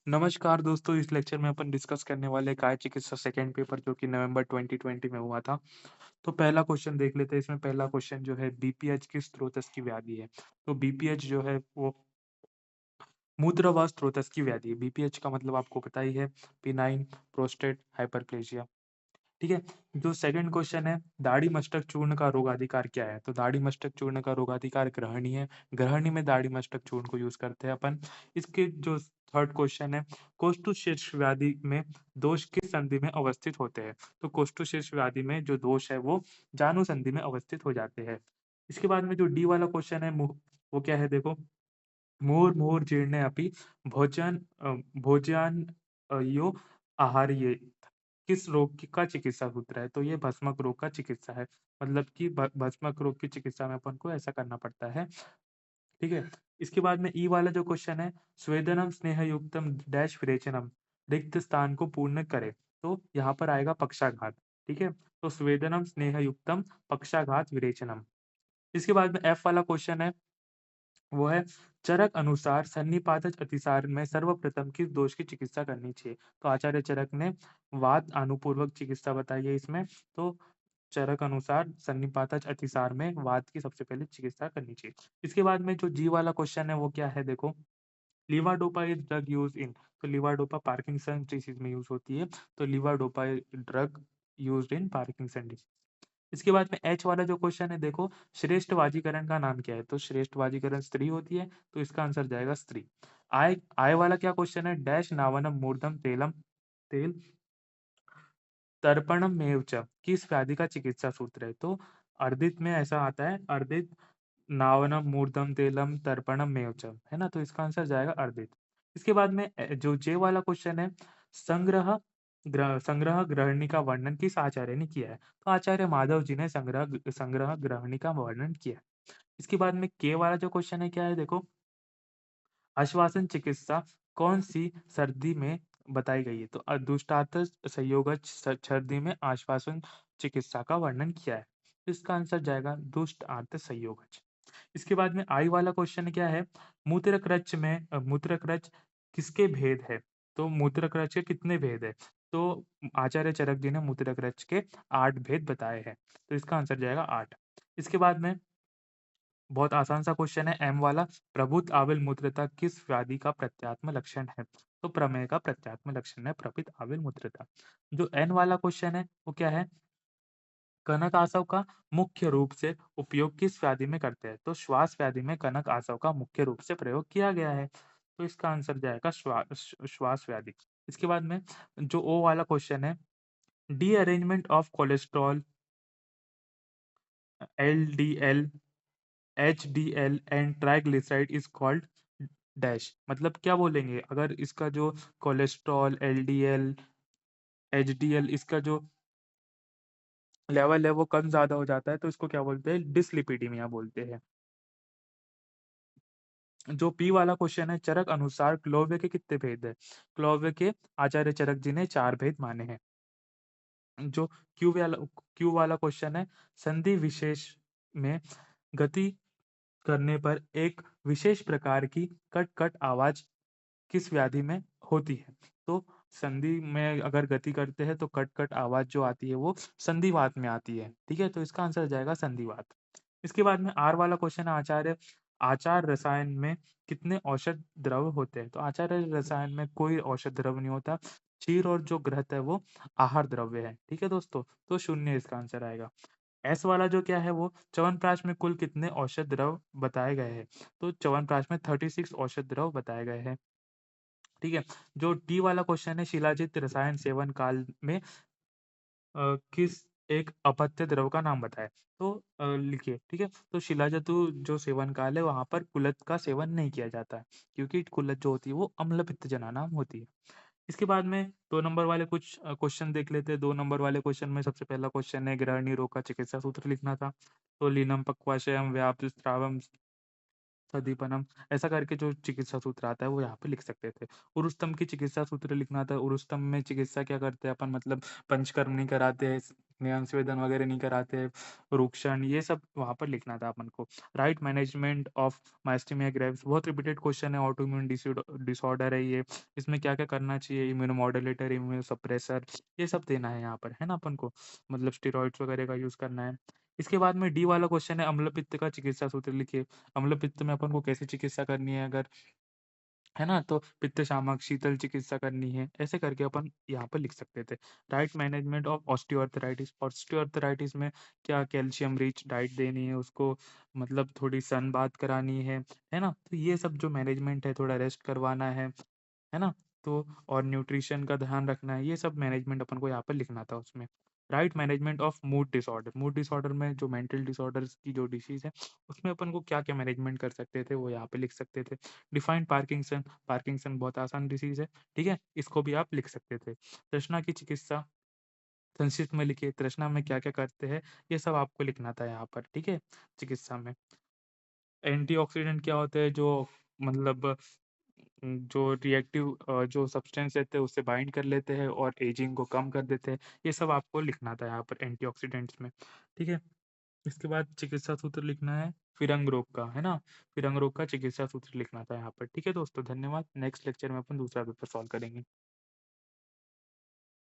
नमस्कार दोस्तों, इस लेक्चर में अपन डिस्कस करने वाले हैं काय चिकित्सा सेकंड पेपर जो कि नवंबर 2020 में हुआ था। तो पहला क्वेश्चन देख लेते हैं। इसमें पहला क्वेश्चन जो है बीपीएच किस स्रोतस की व्याधि है? तो बीपीएच जो है वो मूत्रवास स्रोतस की व्याधि है। बीपीएच का मतलब आपको पता ही है, बिनाइन प्रोस्टेट हाइपरप्लेजिया। ठीक है? जो सेकंड क्वेश्चन है, दाढ़ी मस्तक चूर्ण का रोगाधिकार क्या है? तो दाढ़ी मस्तक चूर्ण का रोगाधिकार ग्रहणी है। ग्रहणी में दाढ़ी मस्तक चूर्ण को यूज़ करते हैं अपन। इसके जो थर्ड क्वेश्चन है, कोष्ठुशीर्ष व्याधि में दोष किस संधि में अवस्थित होते हैं? तो कोष्ठुशीर्ष व्याधि में जो दोष है वो जानु संधि में अवस्थित हो जाते हैं। इसके बाद में जो डी वाला क्वेश्चन है वो क्या है देखो, मुहुर्मुहुर्जीर्णे अपि भोज्यान्यो आहार्ये किस रोग की का चिकित्सा सूत्र है? तो ये भस्मक रोग का चिकित्सा है। मतलब कि भ भस्मक रोग की चिकित्सा में अपन को ऐसा करना पड़ता है। ठीक है? इसके बाद में ई वाला जो क्वेश्चन है, स्वेदनम स्नेहयुक्तम डैश विरेचनम रिक्त स्थान को पूर्ण करे। तो यहाँ पर आएगा पक्षाघात। ठीक है? तो स्वेदनम स्नेहयुक्तम पक्षाघात विरेचनम। इसके बाद में एफ वाला क्वेश्चन है, वो है चरक अनुसार सन्निपातज अतिसार में सर्वप्रथम किस दोष की चिकित्सा करनी चाहिए? तो आचार्य चरक ने वात अनुपूर्वक चिकित्सा बताई है इसमें। तो चरक अनुसार सन्निपातज अतिसार में वात की सबसे पहले चिकित्सा करनी चाहिए। इसके बाद में जो जी वाला क्वेश्चन है वो क्या है देखो, levodopa is drug used in. तो लीवाडोपा पार्किंसन डिसीज में यूज होती है। तो levodopa drug used in Parkinson disease. इसके बाद में एच वाला जो क्वेश्चन है देखो, श्रेष्ठ वाजीकरण का नाम क्या है? तो श्रेष्ठ वाजीकरण स्त्री होती है, तो इसका आंसर जाएगा स्त्री। आय आय वाला क्या क्वेश्चन है, डैश नावनम मूर्धम तेलम तेल तर्पणम मेव च किस व्याधि का चिकित्सा सूत्र है? तो अर्दित में ऐसा आता है, अर्दित नावनम मूर्धम तेलम तर्पणम मेव च, है ना? तो इसका आंसर जाएगा अर्दित। इसके बाद में जो जे वाला क्वेश्चन है, संग्रह ग्रहणी का वर्णन किस आचार्य ने किया है? तो आचार्य माधव जी ने संग्रह ग्रहणी का वर्णन किया है। इसके बाद में के वाला जो क्वेश्चन है क्या है देखो, आश्वासन चिकित्सा कौन-सी सर्दी में बताई गई है? तो दुष्टांत संयोगज सर्दी में आश्वासन चिकित्सा का वर्णन किया है। तो इसका आंसर जाएगा दुष्ट आंत संयोगज। इसके बाद में आई वाला क्वेश्चन क्या है, मूत्रकृच किसके भेद है? तो मूत्रकृच के कितने भेद है? तो आचार्य चरक जी ने मूत्रकृच के 8 भेद बताए हैं। तो इसका आंसर जाएगा 8। इसके बाद में बहुत आसान सा क्वेश्चन है एम वाला, प्रभुत आविल मूत्रता किस व्याधि का प्रत्यात्म लक्षण है? तो प्रमेय का प्रत्यात्म लक्षण है प्रभुत आविल मूत्रता। जो एन वाला क्वेश्चन है वो क्या है, कनक आसव का मुख्य रूप से उपयोग किस व्याधि में करते हैं? तो श्वास व्याधि में कनक आसव का मुख्य रूप से प्रयोग किया गया है। तो इसका आंसर जाएगा श्वास व्याधि। इसके बाद में जो ओ वाला क्वेश्चन है, D arrangement of cholesterol, LDL, HDL and triglyceride is called dash. मतलब क्या बोलेंगे अगर इसका जो कोलेस्ट्रॉल, एलडीएल, एचडीएल इसका जो लेवल है वो कम ज़्यादा हो जाता है तो इसको क्या बोलते हैं? डिसलिपिडीमिया बोलते हैं। जो पी वाला क्वेश्चन है, चरक अनुसार क्लोव्य के कितने भेद है? क्लोव्य के आचार्य चरक जी ने 4 भेद माने हैं। जो क्यू वाला क्वेश्चन है, संधि विशेष में गति करने पर एक विशेष प्रकार की कट-कट आवाज़ किस व्याधि में होती है? तो संधि में अगर गति करते हैं तो कट-कट आवाज़ जो आती है वो संधिवात में आती है। ठीक है? तो इसका आंसर हो जाएगा संधिवात। इसके बाद में आर वाला क्वेश्चन है, आचार रसायन में कितने औषध द्रव होते हैं? तो आचार्य रसायन में कोई औषध द्रव नहीं होता। क्षीर और जो घृत है वो आहार द्रव्य है। ठीक है दोस्तों? तो 0 इसका आंसर आएगा। एस वाला जो क्या है वो, च्यवनप्राश में कुल कितने औषध द्रव बताए गए हैं? तो च्यवनप्राश में 36 औषध द्रव बताए गए हैं। ठीक है? जो डी वाला क्वेश्चन है, शिलाजित रसायन सेवन काल में किस एक अपत्य द्रव का नाम बताएँ? तो लिखिए, ठीक है? तो शिलाजतु जो सेवन काल है वहाँ पर कुलत का सेवन नहीं किया जाता है, क्योंकि कुलत जो होती है वो अम्ल पित्तजननाम होती है। इसके बाद में 2 नंबर वाले कुछ क्वेश्चन देख लेते हैं। 2 नंबर वाले क्वेश्चन में सबसे पहला क्वेश्चन है, गृहिणी रोग का चिकित्सा सूत्र लिखना था। तो लीनम पक्वाशयम व्याप्त स्रावम सदीपनम, ऐसा करके जो चिकित्सा सूत्र आता है वो यहाँ पे लिख सकते थे। उरुस्तम की चिकित्सा सूत्र लिखना था। उरुस्तम में चिकित्सा क्या करते हैं अपन, मतलब पंचकर्म नहीं कराते हैं, संवेदन वगैरह नहीं कराते, रूक्षण ये सब वहाँ पर लिखना था अपन को। राइट मैनेजमेंट ऑफ माइस्थेमिया ग्रेव्स बहुत रिपीटेड क्वेश्चन है, ऑटोइम्यून डिसऑर्डर है ये। इसमें क्या-क्या करना चाहिए? इम्यूनोमॉड्यूलेटर, इम्यूनोसप्रेसर ये सब देना है यहाँ पर, है ना अपन को? मतलब स्टेरॉइड्स वगैरह का यूज़ करना है। इसके बाद में डी वाला क्वेश्चन है अम्ल पित्त का चिकित्सा सूत्र लिखिए। अम्ल पित्त में अपन को कैसे चिकित्सा करनी है अगर है ना? तो पित्त शामक, शीतल चिकित्सा करनी है, ऐसे करके अपन यहाँ पर लिख सकते थे। Right management of osteoarthritis, osteoarthritis में क्या कैल्शियम रिच डाइट देनी है उसको, मतलब थोड़ी सन बाथ करानी है ना? तो ये सब जो मैनेजमेंट है, थोड़ा रेस्ट करवाना है ना? तो और न्यूट्रिशन का ध्यान रखना है, ये सब मैनेजमेंट अपन को यहाँ पर लिखना था उसमें। Right management of mood disorder में जो मेंटल डिसऑर्डर्स की जो डिसीज़ है, उसमें अपन को क्या-क्या मैनेजमेंट कर सकते थे, वो यहाँ पे लिख सकते थे। डिफाइन पार्किंसन, पार्किंसन बहुत आसान डिसीज़ है, ठीक है? इसको भी आप लिख सकते थे। तृष्णा की चिकित्सा संक्षिप्त में लिखिए, तृष्णा में क्या-क्या करते हैं, ये सब आपको लिखना था यहाँ पर, ठीक है? चिकित्सा में। एंटीऑक्सीडेंट क्या होते हैं जो मतलब जो रिएक्टिव जो सब्सटेंस रहते हैं उससे बाइंड कर लेते हैं और एजिंग को कम कर देते हैं। ये सब आपको लिखना था यहाँ पर एंटीऑक्सीडेंट्स में, ठीक है? इसके बाद चिकित्सा सूत्र लिखना है फिरंग रोग का, है ना? फिरंग रोग का चिकित्सा सूत्र लिखना था यहाँ पर, ठीक है दोस्तों? धन्यवाद। नेक्स्ट लेक्चर में अपन दूसरा पेपर सॉल्व करेंगे।